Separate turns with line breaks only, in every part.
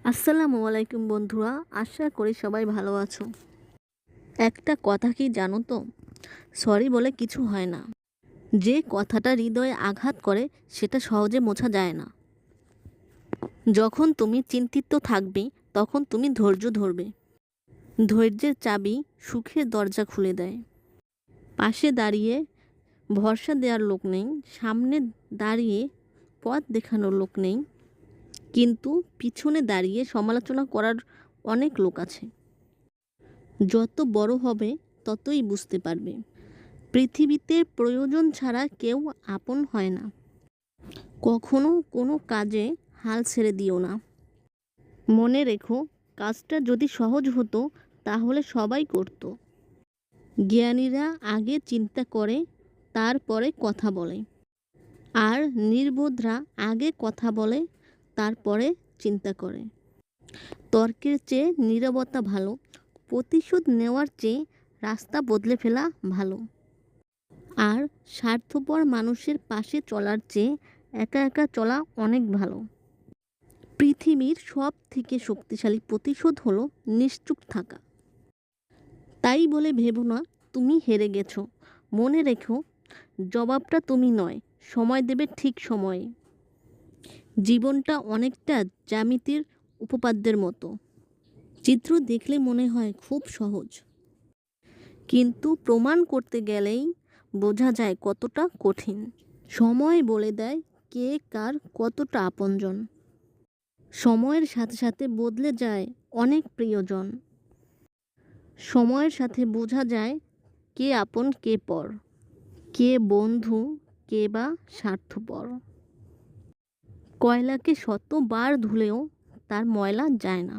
আসসালামু আলাইকুম বন্ধুরা, আশা করি সবাই ভালো আছো। একটা কথা কি জানো তো, সরি বলে কিছু হয় না। যে কথাটা হৃদয়ে আঘাত করে সেটা সহজে মোছা যায় না। যখন তুমি চিন্তিত থাকবে তখন তুমি ধৈর্য ধরবে। ধৈর্যের চাবি সুখের দরজা খুলে দেয়। পাশে দাঁড়িয়ে ভরসা দেওয়ার লোক নেই, সামনে দাঁড়িয়ে পথ দেখানোর লোক নেই, কিন্তু পিছনে দাঁড়িয়ে সমালোচনা করার অনেক লোক আছে। যত বড় হবে ততই বুঝতে পারবে, পৃথিবীতে প্রয়োজন ছাড়া কেউ আপন হয় না। কখনো কোনো কাজে হাল ছেড়ে দিও না। মনে রেখো, কাজটা যদি সহজ হতো তাহলে সবাই করত। জ্ঞানীরা আগে চিন্তা করে তারপরে কথা বলে, আর নির্বোধরা আগে কথা বলে তারপরে চিন্তা করে। তর্কের চেয়ে নীরবতা ভালো, প্রতিশোধ নেওয়ার চেয়ে রাস্তা বদলে ফেলা ভালো। আর স্বার্থপর মানুষের পাশে চলার চেয়ে একা একা চলা অনেক ভালো। পৃথিবীর সব থেকে শক্তিশালী প্রতিশোধ হলো নিশ্চুপ থাকা। তাই বলে ভেবো না তুমি হেরে গেছো। মনে রেখো, জবাবটা তুমি নয়, সময় দেবে ঠিক সময়ে। জীবনটা অনেকটা জ্যামিতির উপপাদ্যের মতো। চিত্র দেখলে মনে হয় খুব সহজ, কিন্তু প্রমাণ করতে গেলেই বোঝা যায় কতটা কঠিন। সময় বলে দেয় কে কার কতটা আপনজন। সময়ের সাথে সাথে বদলে যায় অনেক প্রিয়জন। সময়ের সাথে বোঝা যায় কে আপন কে পর, কে বন্ধু কে বা স্বার্থপর। কয়লাকে শতবার ধুলেও তার ময়লা যায় না,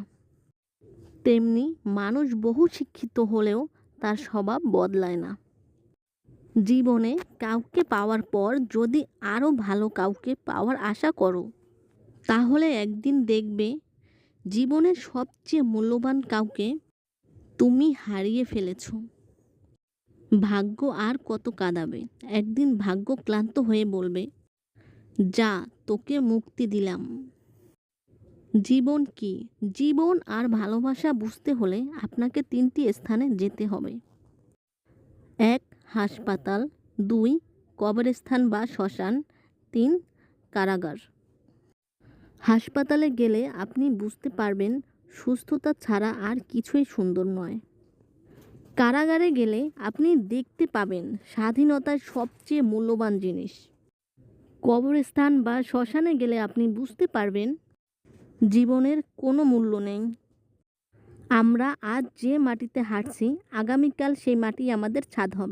তেমনি মানুষ বহু শিক্ষিত হলেও তার স্বভাব বদলায় না। জীবনে কাউকে পাওয়ার পর যদি আরও ভালো কাউকে পাওয়ার আশা করো, তাহলে একদিন দেখবে জীবনের সবচেয়ে মূল্যবান কাউকে তুমি হারিয়ে ফেলেছ। ভাগ্য আর কত কাঁদাবে, একদিন ভাগ্য ক্লান্ত হয়ে বলবে, যা তোকে মুক্তি দিলাম। জীবন কি? জীবন আর ভালোবাসা বুঝতে হলে আপনাকে 3টি স্থানে যেতে হবে। 1. হাসপাতাল, 2. কবরস্থান বা শ্মশান, 3. কারাগার। হাসপাতালে গেলে আপনি বুঝতে পারবেন সুস্থতা ছাড়া আর কিছুই সুন্দর নয়। কারাগারে গেলে আপনি দেখতে পাবেন স্বাধীনতার সবচেয়ে মূল্যবান জিনিস। কবরস্থান বা শ্মশানে গেলে আপনি বুঝতে পারবেন জীবনের কোনো মূল্য নেই। আমরা আজ যে মাটিতে হাঁটছি, আগামীকাল সেই মাটি আমাদের ছাদ হবে।